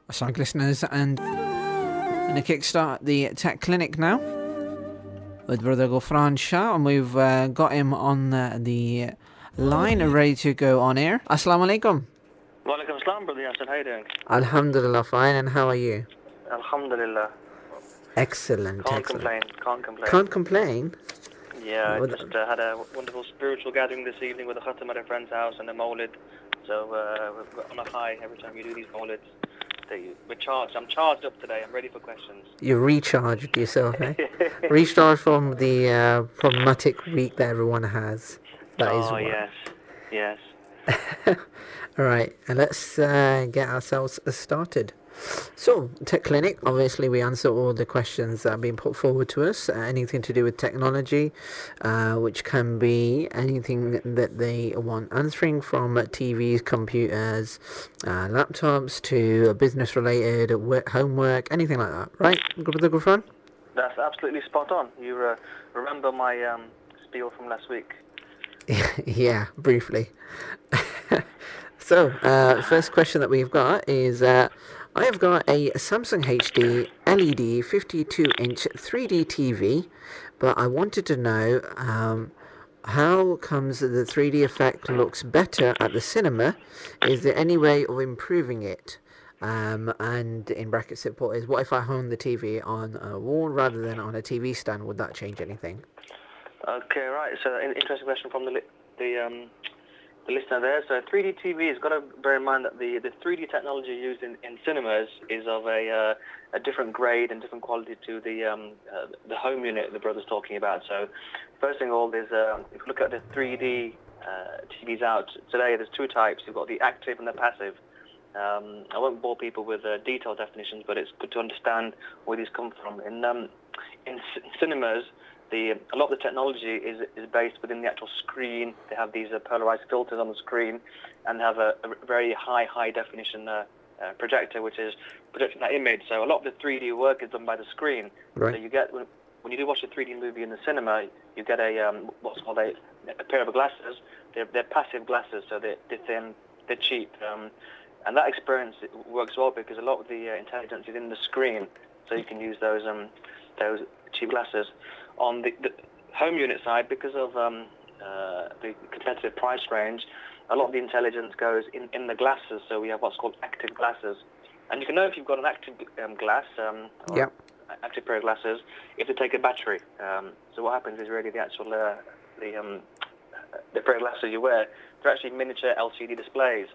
Assalamu listeners, and going to kickstart the tech clinic now with brother Ghufran Shah, and we've got him on the line ready to go on air. Assalamu alaikum. Walaikum assalam, brother Yasar. How are you doing? Alhamdulillah, fine, and how are you? Alhamdulillah. Excellent. Can't complain. Can't complain? Yeah, I just had a wonderful spiritual gathering this evening with a khatam at a friend's house and a mawlid. So we're on a high every time we do these mawlids. We're charged. I'm charged up today. I'm ready for questions. You recharged yourself, eh? Recharged from the problematic week that everyone has. That is what. Yes. All right, and let's get ourselves started. So, Tech Clinic, obviously we answer all the questions that have been put forward to us, anything to do with technology, which can be anything that they want answering, from TVs, computers, laptops, to business related, homework, anything like that, right, Brother Ghufran? That's absolutely spot on. You remember my spiel from last week? Yeah, briefly. So, first question that we've got is, I have got a Samsung HD LED 52-inch 3D TV, but I wanted to know how comes the 3D effect looks better at the cinema? Is there any way of improving it? And in brackets it put is, what if I hung the TV on a wall rather than on a TV stand? Would that change anything? Okay, right. So, an interesting question from the listener there. So 3D TV has got to bear in mind that the 3D technology used in cinemas is of a different grade and different quality to the home unit the brother's talking about. So first thing of all, there's if you look at the 3D TVs out today, there's two types. You've got the active and the passive. I won't bore people with detailed definitions, but it's good to understand where these come from. In cinemas, a lot of the technology is based within the actual screen. They have these polarized filters on the screen, and have a very high definition projector, which is projecting that image. So a lot of the 3D work is done by the screen. Right. So you get, when you do watch a 3D movie in the cinema, you get what's called a pair of glasses. They're passive glasses, so they're thin, they're cheap, and that experience works well because a lot of the intelligence is in the screen. So you can use those cheap glasses. On the home unit side, because of the competitive price range, a lot of the intelligence goes in the glasses. So we have what's called active glasses, and you can know if you've got an active glass, or active pair of glasses, if they take a battery. So what happens is really the actual the pair of glasses you wear, they're actually miniature LCD displays,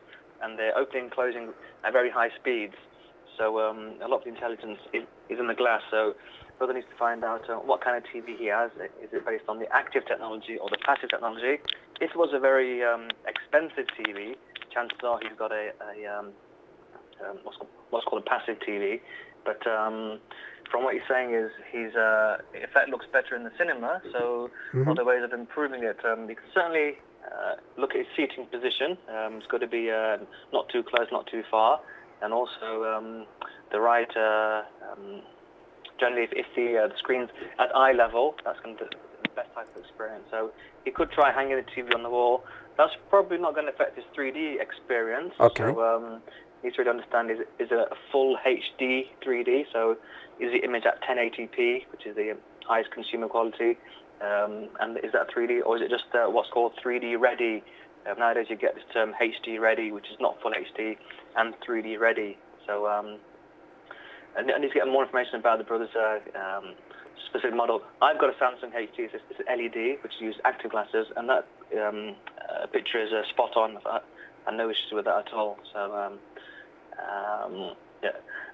and they're opening and closing at very high speeds. So a lot of the intelligence is in the glass. So brother needs to find out what kind of TV he has. Is it based on the active technology or the passive technology? If it was a very expensive TV, chances are he's got what's called a passive TV. But from what he's saying is his effect looks better in the cinema. So other ways of improving it, you can certainly look at his seating position. It's got to be not too close, not too far, and also the right. Generally, if the screen's at eye level, that's going to be the best type of experience. So he could try hanging the TV on the wall. That's probably not going to affect his 3D experience. Okay. So he needs to really understand, is it a full HD 3D? So is the image at 1080p, which is the highest consumer quality? And is that 3D, or is it just what's called 3D ready? Nowadays you get this term HD ready, which is not full HD, and 3D ready. So I need to get more information about the brother's specific model. I've got a Samsung HD, it's an LED, which uses active glasses, and that picture is spot on. I have no issues with that at all. So,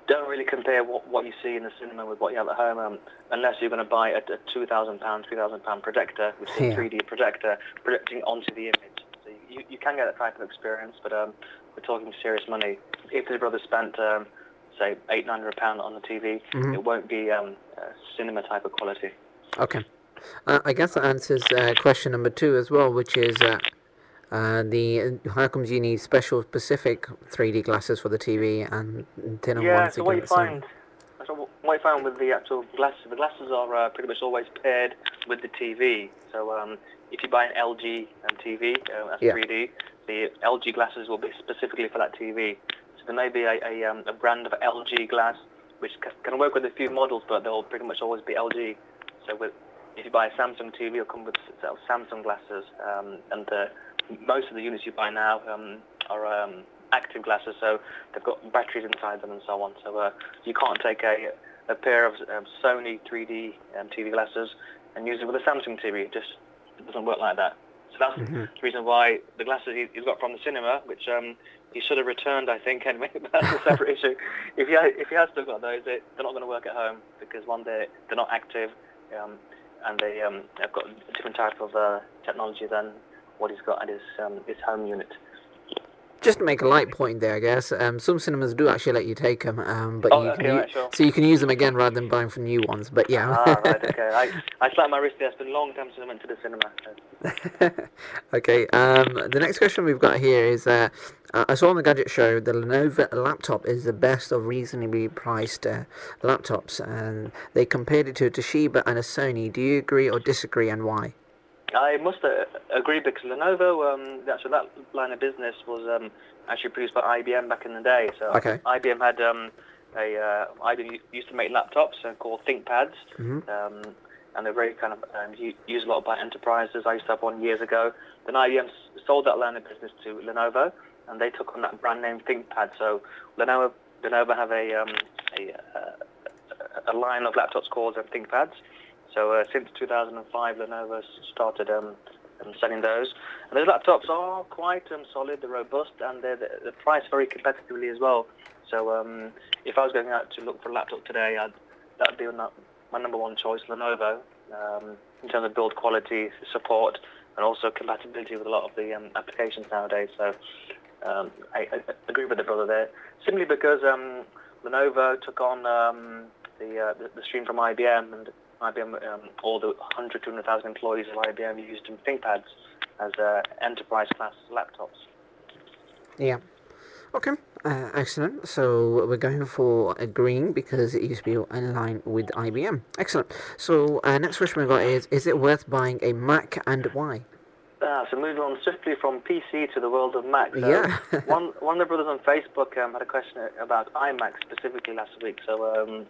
don't really compare what you see in the cinema with what you have at home, unless you're going to buy a £2,000, £3,000 projector, which is a 3D projector, projecting onto the image. So you can get that type of experience, but we're talking serious money. If the brother spent say £800 on the TV, it won't be cinema type of quality. Okay. I guess that answers question number 2 as well, which is how comes you need special specific 3D glasses for the TV and tin ones? So what you find with the actual glasses, the glasses are pretty much always paired with the TV. So if you buy an LG TV, that's 3D, the LG glasses will be specifically for that TV. there may be a brand of LG glass which can work with a few models, but they'll pretty much always be LG. So if you buy a Samsung TV, it'll come with Samsung glasses, and most of the units you buy now are active glasses, so they've got batteries inside them and so on. So you can't take a pair of Sony 3D TV glasses and use it with a Samsung TV. It doesn't work like that. So that's the reason why the glasses he's got from the cinema, which he should have returned, I think, anyway, but that's a separate issue. If he has still got those, they're not going to work at home, because one, they're not active, and they have got a different type of technology than what he's got at his home unit. Just to make a light point there, I guess, some cinemas do actually let you take them, but Sure. so you can use them again rather than buying for new ones. But yeah. Right, okay. I slapped my wrist there. It's been a long time since I went to the cinema. So. Okay. The next question we've got here is: I saw on the Gadget Show the Lenovo laptop is the best of reasonably priced laptops, and they compared it to a Toshiba and a Sony. Do you agree or disagree, and why? I must agree, because Lenovo, so that line of business was actually produced by IBM back in the day. So okay. IBM had IBM used to make laptops called ThinkPads, and they're very kind of used a lot by enterprises. I used to have one years ago. Then IBM sold that line of business to Lenovo, and they took on that brand name ThinkPad. So Lenovo have a line of laptops called ThinkPads. So since 2005, Lenovo started selling those. And those laptops are quite solid, they're robust, and they're priced very competitively as well. So if I was going out to look for a laptop today, that would be my number one choice, Lenovo, in terms of build quality, support, and also compatibility with a lot of the applications nowadays. So I agree with the brother there, simply because Lenovo took on the stream from IBM, and IBM, all the 200,000 employees of IBM used ThinkPads as enterprise class laptops. Yeah. Okay. Excellent. So we're going for agreeing because it used to be in line with IBM. Excellent. So next question we got is it worth buying a Mac, and why? So moving on swiftly from PC to the world of Mac. So yeah. one of the brothers on Facebook had a question about iMac specifically last week. So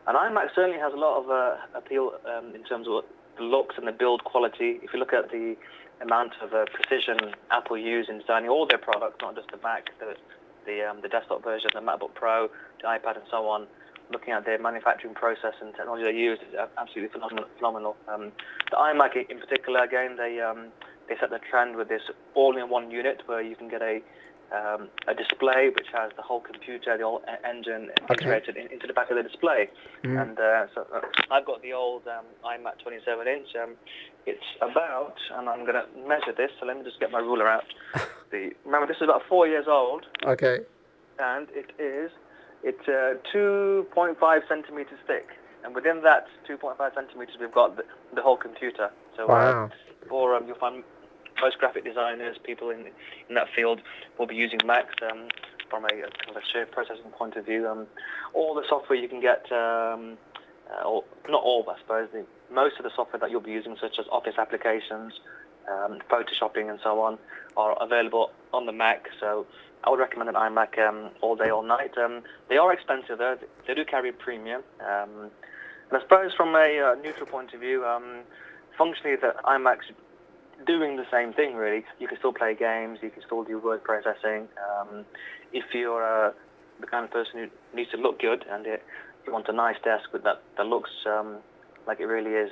an iMac certainly has a lot of appeal in terms of the looks and the build quality. If you look at the amount of precision Apple use in designing all their products, not just the Mac, the desktop version, the MacBook Pro, the iPad, and so on, looking at their manufacturing process and technology they use is absolutely phenomenal. The iMac in particular, again, they set the trend with this all-in-one unit where you can get a display which has the whole computer, the whole engine integrated into the back of the display. And so I've got the old iMac 27-inch. It's about, and I'm going to measure this, so let me just get my ruler out. Remember, this is about 4 years old. Okay. And it's 2.5 centimeters thick. And within that 2.5 centimeters, we've got the whole computer. So wow. You'll find most graphic designers, people in that field, will be using Macs from a kind of a shared processing point of view. All the software you can get, or not all, I suppose, most of the software that you'll be using, such as Office applications, Photoshopping, and so on, are available on the Mac. So I would recommend an iMac all day, all night. They are expensive, though. They do carry a premium. And I suppose from a neutral point of view, functionally, the iMac's doing the same thing, really. You can still play games, you can still do word processing. If you're the kind of person who needs to look good and you want a nice desk that looks like it really is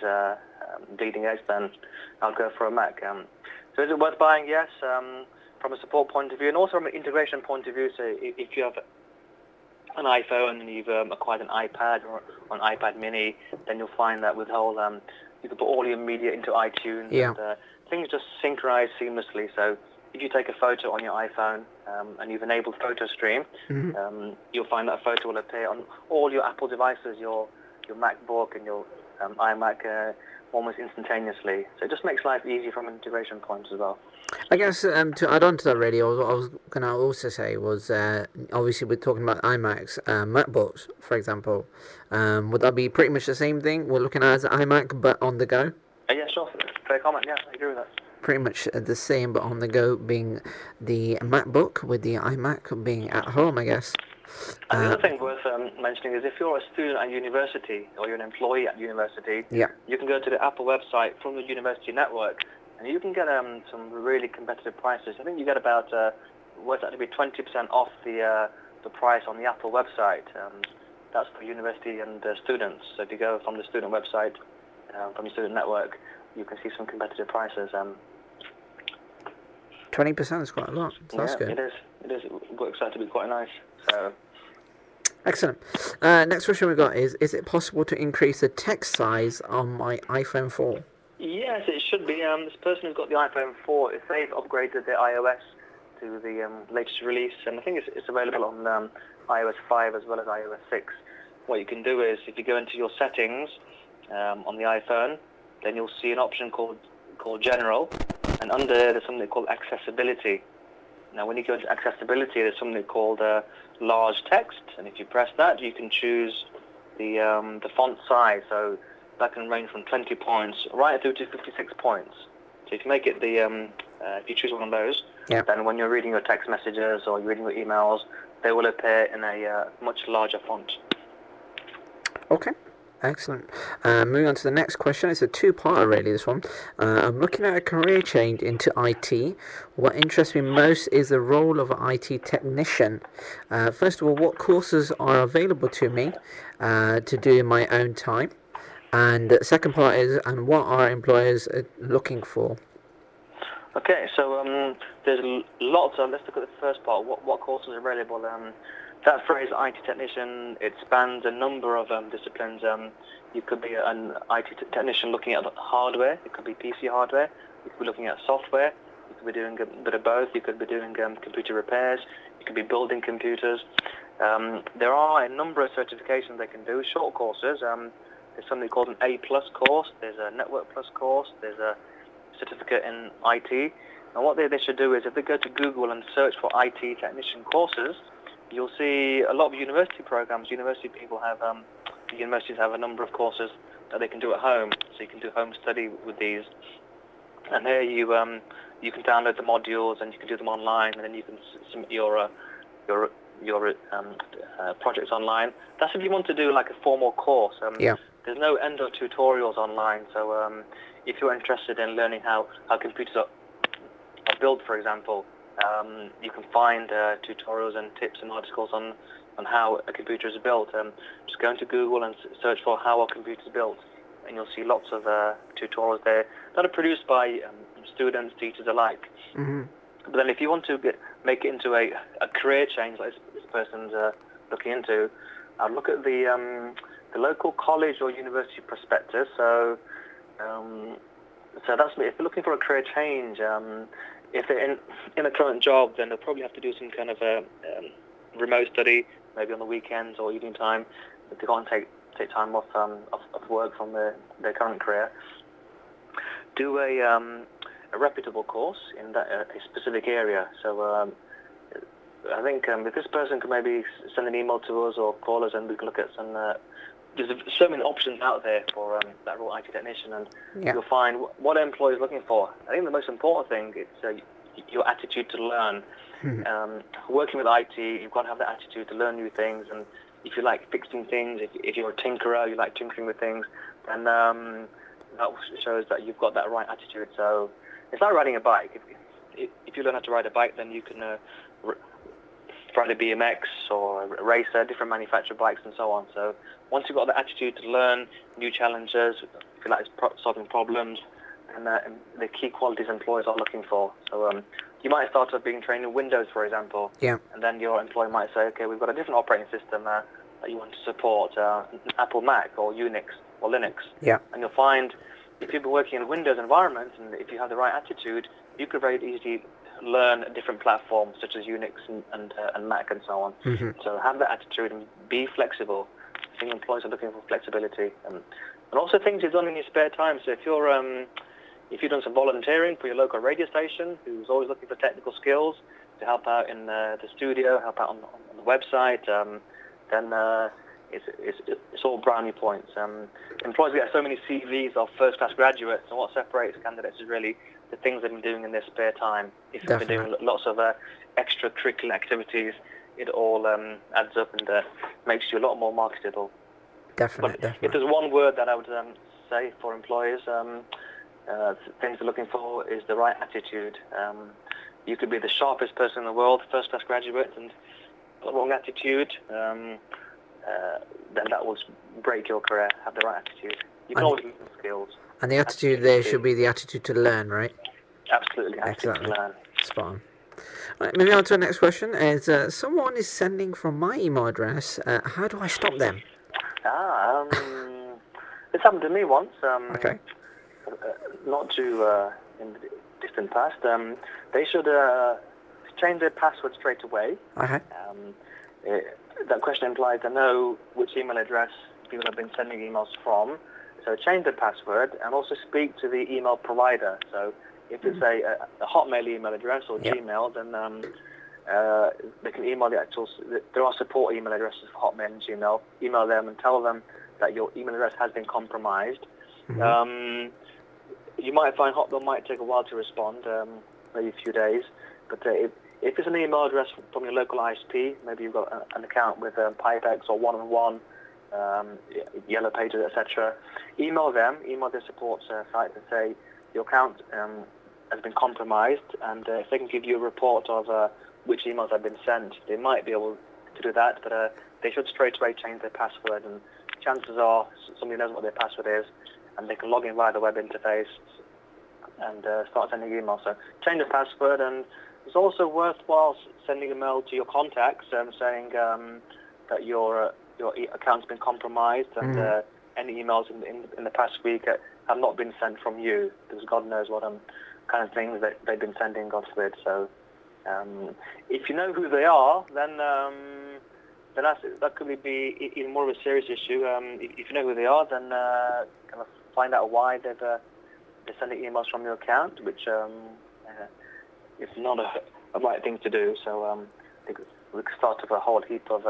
bleeding edge, then I'll go for a Mac. So is it worth buying? Yes, from a support point of view, and also from an integration point of view. So if you have an iPhone and you've acquired an iPad or an iPad mini, then you'll find that with the whole, you can put all your media into iTunes, and things just synchronize seamlessly. So if you take a photo on your iPhone and you've enabled Photo Stream, you'll find that photo will appear on all your Apple devices, your MacBook and your iMac almost instantaneously. So it just makes life easy from an integration point as well. I guess to add on to that, really, what I was going to also say was obviously we're talking about iMacs, MacBooks, for example. Would that be pretty much the same thing we're looking at as an iMac but on the go? Yeah, sure. Fair comment. Yeah, I agree with that. pretty much the same, but on the go being the MacBook with the iMac being at home, I guess. And the other thing worth mentioning is if you're a student at university or you're an employee at university, Yeah. you can go to the Apple website from the university network, and you can get some really competitive prices. I think you get about works out to be 20% off the price on the Apple website. That's for university and students. So if you go from the student website, from the student network, you can see some competitive prices. 20% is quite a lot, so that's good. It is. It works out to be quite nice. So. Excellent. Next question we got is it possible to increase the text size on my iPhone 4? Yes, it should be. This person who's got the iPhone 4, if they've upgraded their iOS to the latest release, and I think it's available on iOS 5 as well as iOS 6, what you can do is, if you go into your settings on the iPhone, then you'll see an option called General, and under there's something called Accessibility. Now, when you go into Accessibility, there's something called Large Text, and if you press that, you can choose the font size. So that can range from 20 points right through to 56 points. So if you make it if you choose one of those, then when you're reading your text messages or you're reading your emails, they will appear in a much larger font. Okay. Excellent. Moving on to the next question. It's a two-parter, really, this one. I'm looking at a career change into IT. What interests me most is the role of an IT technician. First of all, what courses are available to me to do in my own time? And the second part is, and what are employers looking for? Okay, so there's lots of, let's look at the first part, what courses are available. That phrase, IT technician, it spans a number of disciplines. You could be an IT technician looking at hardware. It could be PC hardware. You could be looking at software. You could be doing a bit of both. You could be doing computer repairs. You could be building computers. There are a number of certifications they can do, short courses. There's something called an A+ course. There's a Network Plus course. There's a certificate in IT. And what they should do is, if they go to Google and search for IT technician courses, you'll see a lot of university programs. University people have, universities have a number of courses that they can do at home. So you can do home study with these. And there you can download the modules and you can do them online, and then you can submit your projects online. That's if you want to do like a formal course. There's no end of tutorials online. So if you're interested in learning how computers are built, for example, you can find tutorials and tips and articles on how a computer is built. Just go into Google and search for how a computer is built, and you'll see lots of tutorials there that are produced by students, teachers alike. Mm-hmm. But then if you want to make it into a career change, like this person's looking into, I'll look at the local college or university prospectus. So that's if you're looking for a career change. If they're in a current job, then they'll probably have to do some kind of a remote study, maybe on the weekends or evening time, if they can't take time off work from their current career. Do a reputable course in a specific area. So I think if this person could maybe send an email to us or call us, and we can look at some. There's so many options out there for that role, IT technician, and you'll find what an employer is looking for. I think the most important thing is your attitude to learn. Working with IT, you've got to have the attitude to learn new things, and if you like fixing things, if you're a tinkerer, you like tinkering with things, then that shows that you've got that right attitude. So it's like riding a bike. If you learn how to ride a bike, then you can ride a BMX or a racer, different manufactured bikes and so on. So once you've got the attitude to learn new challenges, if you like solving problems, and the key qualities employers are looking for. So you might start off being trained in Windows, for example, and then your employer might say, okay, we've got a different operating system that you want to support, Apple Mac or Unix or Linux. And you'll find if you've been working in a Windows environment, and if you have the right attitude, you could very easily learn different platforms such as Unix and Mac and so on. So have that attitude and be flexible. I think employers are looking for flexibility, and also things you've done in your spare time. So if you've done some volunteering for your local radio station, who's always looking for technical skills to help out in the studio, help out on the website, then it's all brownie points. Employers get so many CVs of first-class graduates, and what separates candidates is really the things they've been doing in their spare time. If you've been Definitely. doing lots of extracurricular activities, it all adds up and makes you a lot more marketable. Definitely. But if there's one word that I would say for employers, things they're looking for is the right attitude. You could be the sharpest person in the world, first-class graduate, and the wrong attitude, then that will break your career. Have the right attitude. You can always learn skills. And the attitude there should be the attitude to learn, right? Absolutely, attitude Exactly. to learn. Spot on. Right, moving on to the next question. Is someone is sending from my email address. How do I stop them? This happened to me once. Okay. Not too in the distant past. They should change their password straight away. Okay. That question implies they know which email address people have been sending emails from. So change the password and also speak to the email provider. So if it's a Hotmail email address or Gmail, then they can email the actual. There are support email addresses for Hotmail and Gmail. Email them and tell them that your email address has been compromised. Mm-hmm. You might find Hotmail might take a while to respond, maybe a few days. But if it's an email address from your local ISP, maybe you've got an account with Pipex or One-on-One, Yellow Pages, etc. Email them, email their support site and say your account has been compromised, and if they can give you a report of which emails have been sent, they might be able to do that, but they should straight away change their password, and chances are somebody knows what their password is, and they can log in via the web interface and start sending emails. So change the password, and it's also worthwhile sending a mail to your contacts saying that your account's been compromised, and any emails in the past week have not been sent from you, because God knows what kind of things that they've been sending, God forbid. So if you know who they are, then that could be even more of a serious issue. If you know who they are, then kind of find out why they're sending emails from your account, which is not a right thing to do. So I think we could start with a whole heap of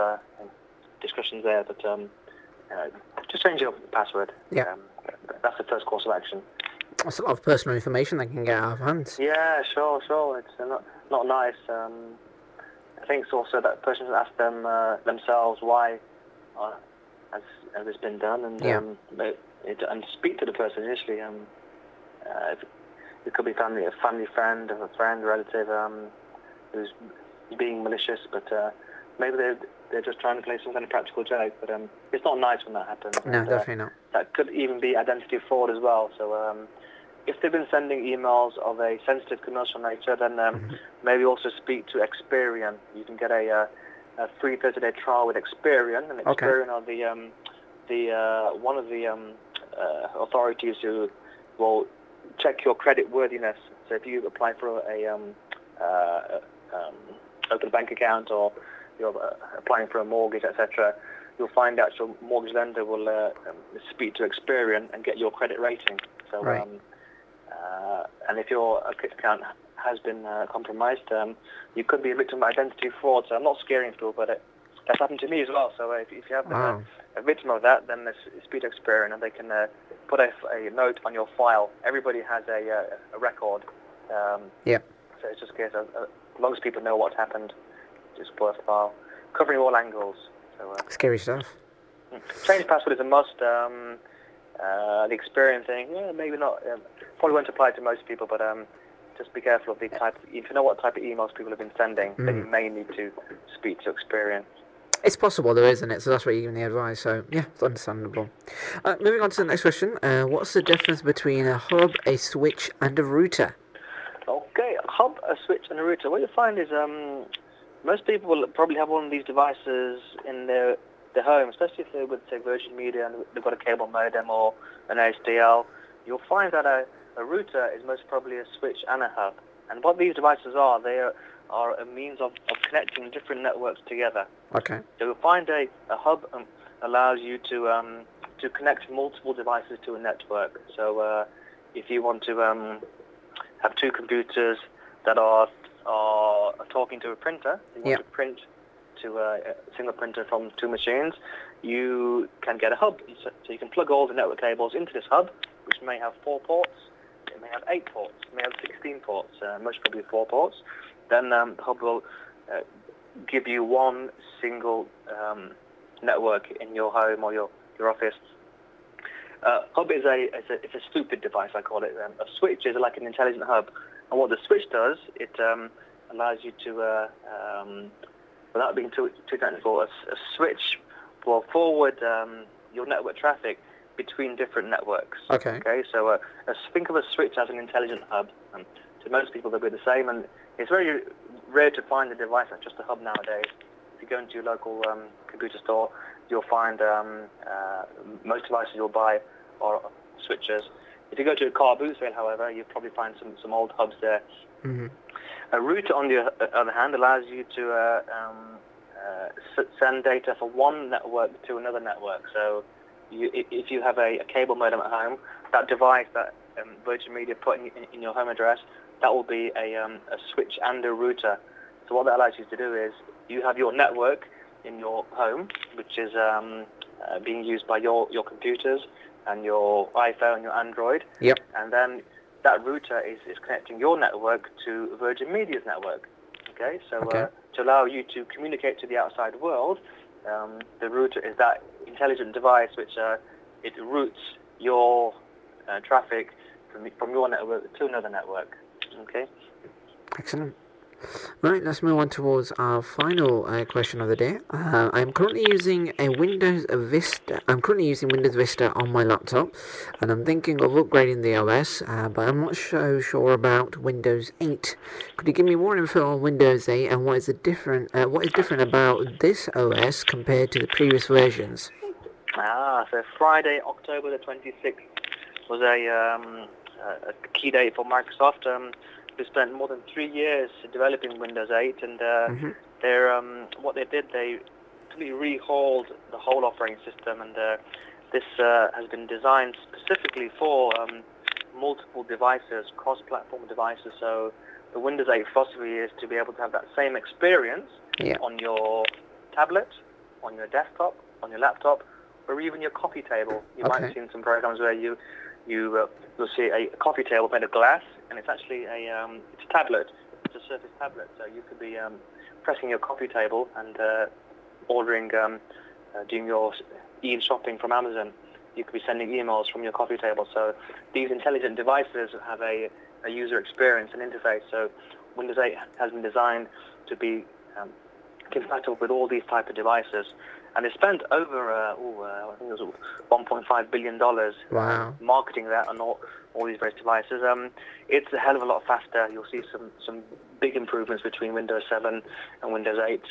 discussions there, but just change your password. Yeah. That's the first course of action. That's a lot of personal information that can get out of hand. Yeah, sure. It's not nice. I think it's also that person should ask themselves why has this been done, and and speak to the person initially. It could be a family friend, a friend, relative who's being malicious, but maybe they're just trying to play some kind of practical joke. But it's not nice when that happens. No, and, definitely not. That could even be identity fraud as well. So if they've been sending emails of a sensitive commercial nature, then maybe also speak to Experian. You can get a free 30-day trial with Experian, and Experian are the one of the authorities who will check your credit worthiness. So if you apply for a open a bank account, or you're applying for a mortgage, etc., you'll find out your mortgage lender will speak to Experian and get your credit rating. So, and if your account has been compromised, you could be a victim of identity fraud. So I'm not scaring people, but that's happened to me as well. So if you have been a victim of that, then speak to Experian, and they can put a note on your file. Everybody has a record. So it's just a case of, as long as people know what's happened, it's worthwhile. Covering all angles. So, scary stuff. Change password is a must. The Experian thing, maybe not. Probably won't apply to most people, but just be careful of the type. If you know what type of emails people have been sending, then you may need to speak to Experian. It's possible though, isn't it? So that's why you're giving the advice. So yeah, it's understandable. Moving on to the next question. What's the difference between a hub, a switch, and a router? Okay, a hub, a switch, and a router. What you find is most people will probably have one of these devices in their home, especially if they're with, say, Virgin Media and they've got a cable modem or an HDL. You'll find that a router is most probably a switch and a hub. And what these devices are, they are a means of connecting different networks together. Okay. So you'll find a hub allows you to connect multiple devices to a network. So if you want to have two computers that are talking to a printer, you want to print to a single printer from two machines, you can get a hub. So you can plug all the network cables into this hub, which may have 4 ports. It may have 8 ports, it may have 16 ports, most probably 4 ports. Then the hub will give you one single network in your home or your office. Hub is it's a stupid device, I call it. A switch is like an intelligent hub, and what the switch does, it allows you to, without being too technical, a switch will forward your network traffic between different networks. Okay. Okay. So think of a switch as an intelligent hub. To most people, they'll be the same, and it's very rare to find a device that's just a hub nowadays. If you go into your local computer store, you'll find most devices you'll buy are switches. If you go to a car boot sale, however, you'll probably find some old hubs there. Mm-hmm. A router, on the other hand, allows you to send data from one network to another network. So if you have a cable modem at home, that device that Virgin Media put in your home address, that will be a switch and a router. So what that allows you to do is you have your network in your home, which is being used by your computers and your iPhone, your Android. Yep. And then that router is connecting your network to Virgin Media's network. Okay, so to allow you to communicate to the outside world, the router is that intelligent device which it routes your traffic from your network to another network. Okay. Excellent. Right, let's move on towards our final question of the day. I'm currently using Windows Vista on my laptop, and I'm thinking of upgrading the OS, but I'm not so sure about Windows 8. Could you give me more info on Windows 8 and what is different about this OS compared to the previous versions? So Friday, October the 26th was a key date for Microsoft. We spent more than 3 years developing Windows 8, and what they did, they completely rehauled the whole operating system, and this has been designed specifically for multiple devices, cross-platform devices. So the Windows 8 philosophy is to be able to have that same experience on your tablet, on your desktop, on your laptop, or even your coffee table. You might have seen some programs where you'll see a coffee table made of glass, and it's actually it's a tablet. It's a Surface tablet, so you could be pressing your coffee table and ordering, doing your e-shopping from Amazon. You could be sending emails from your coffee table. So these intelligent devices have a user experience and interface. So Windows 8 has been designed to be compatible with all these type of devices. And they spent over, I think it was $1.5 billion marketing that on all these various devices. It's a hell of a lot faster. You'll see some big improvements between Windows 7 and Windows 8.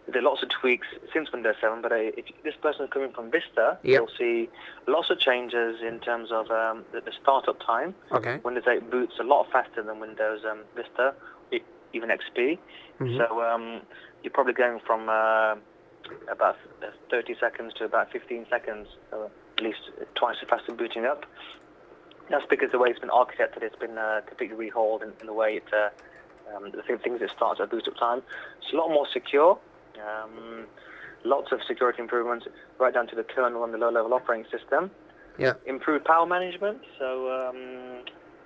There are lots of tweaks since Windows 7, but if this person is coming from Vista, you'll see lots of changes in terms of the startup time. Okay. Windows 8 boots a lot faster than Windows Vista, even XP. Mm-hmm. So you're probably going from about 30 seconds to about 15 seconds, so at least twice as fast as booting up. That's because the way it's been architected, it's been completely rehauled in the way the things it starts at boot up time. It's a lot more secure. Lots of security improvements right down to the kernel and the low-level operating system. Yeah. Improved power management, so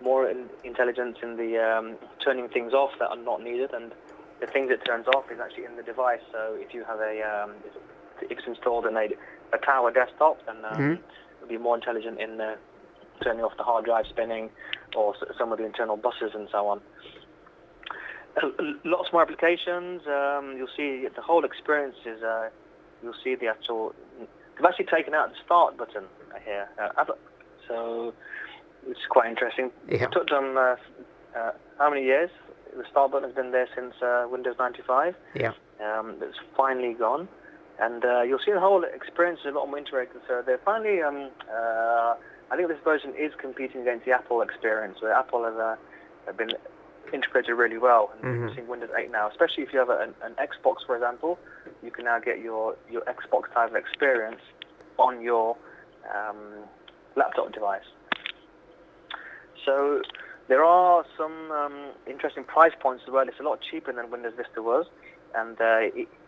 more intelligence in the turning things off that are not needed, and the things it turns off is actually in the device. So if you have if it's installed in a tower desktop, then it'll be more intelligent in turning off the hard drive spinning or some of the internal buses and so on. Lots more applications. You'll see the whole experience is. You'll see the actual. They've actually taken out the start button here, so it's quite interesting. Yeah. It took them how many years? The start button has been there since Windows 95. Yeah. It's finally gone, and you'll see the whole experience is a lot more interactive. So they're finally. I think this version is competing against the Apple experience, where Apple have been integrated really well. And you're seeing Windows 8 now, especially if you have an Xbox, for example, you can now get your Xbox type of experience on your laptop device. So there are some interesting price points as well. It's a lot cheaper than Windows Vista was, and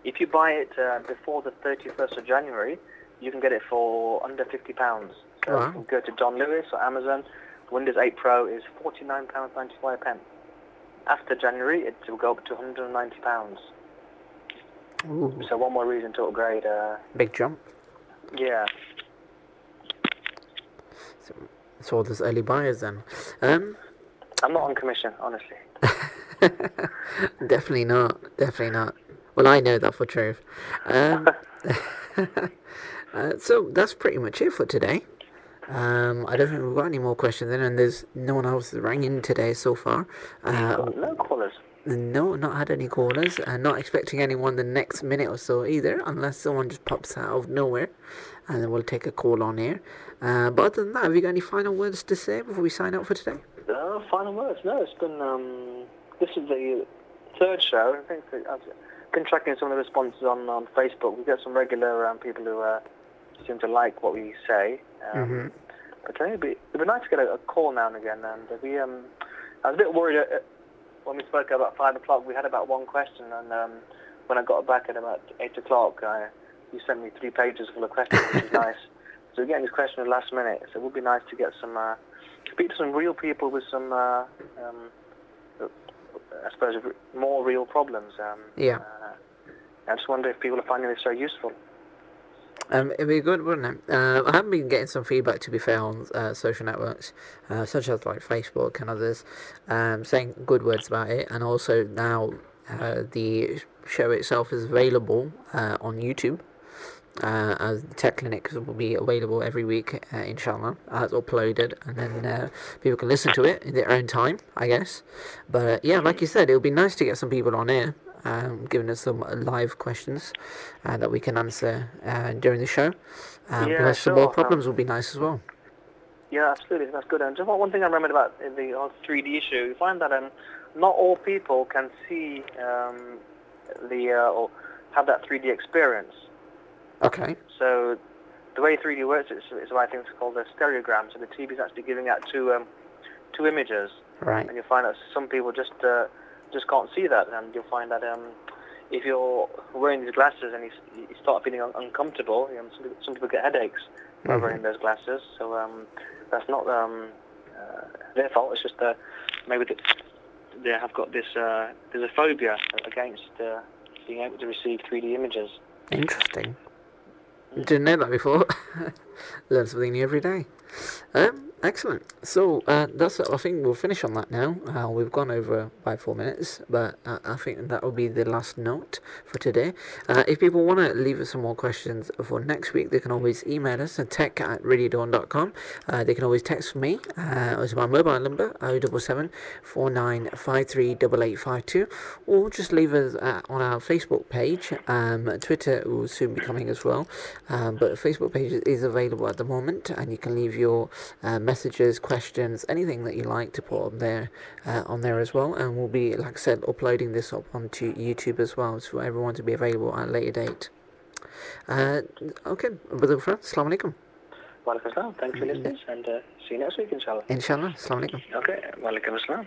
if you buy it before the 31st of January, you can get it for under £50. So you can go to John Lewis or Amazon, Windows 8 Pro is £49.95. After January, it will go up to £190. Ooh, So one more reason to upgrade. big jump. Yeah. So all those early buyers then. I'm not on commission, honestly. Definitely not. Definitely not. Well, I know that for truth. So that's pretty much it for today. I don't think we've got any more questions in, and there's no one else that rang in today so far. No callers. No, not had any callers, and not expecting anyone the next minute or so either, unless someone just pops out of nowhere, and then we'll take a call on here. But other than that, have you got any final words to say before we sign out for today? Final words. No, it's been this is the third show. I think that I've been tracking some of the responses on Facebook. We get some regular people who seem to like what we say. But it'd be nice to get a call now and again. And I was a bit worried when we spoke about 5 o'clock. We had about one question, and when I got back at about 8 o'clock, you sent me 3 pages full of questions, which is nice. So we're getting these questions last minute. So it would be nice to get some speak to some real people with some I suppose more real problems. Yeah. I just wonder if people are finding this so useful. It'd be good, wouldn't it? I have been getting some feedback, to be fair, on social networks, such as like Facebook and others, saying good words about it. And also now the show itself is available on YouTube, as the Tech Clinic will be available every week, inshallah, as uploaded, and then people can listen to it in their own time, I guess. But yeah, like you said, it would be nice to get some people on air. Giving us some live questions that we can answer during the show. Plus, some more problems will be nice as well. Yeah, absolutely, that's good. And just one thing I remembered about the whole 3D issue, you find that not all people can see or have that 3D experience. Okay. So the way 3D works is what I think is called a stereogram. So the TV is actually giving out two images. Right. And you find that some people just can't see that, and you'll find that if you're wearing these glasses and you start feeling uncomfortable, some people get headaches by wearing those glasses. So that's not their fault. It's just maybe they have got this there's a phobia against being able to receive 3D images. Interesting. Didn't know that before. Learn something new every day. Excellent. So that's it. I think we'll finish on that now. We've gone over by 4 minutes, but I think that will be the last note for today. If people want to leave us some more questions for next week, they can always email us at tech@radiodawn.com. They can always text me. It's my mobile number 077 4953 8852, or just leave us on our Facebook page. Twitter will soon be coming as well, but Facebook page is available at the moment, and you can leave your messages, questions, anything that you like to put on there as well, and we'll be, like I said, uploading this up onto YouTube as well, so for everyone to be available at a later date. Okay, Brother Ghufran, Assalamu alaikum. Wa alaikum assalam. Thanks for listening, and see you next week, inshallah. Inshallah, Assalamu alaikum. Okay, wa alaikum assalam.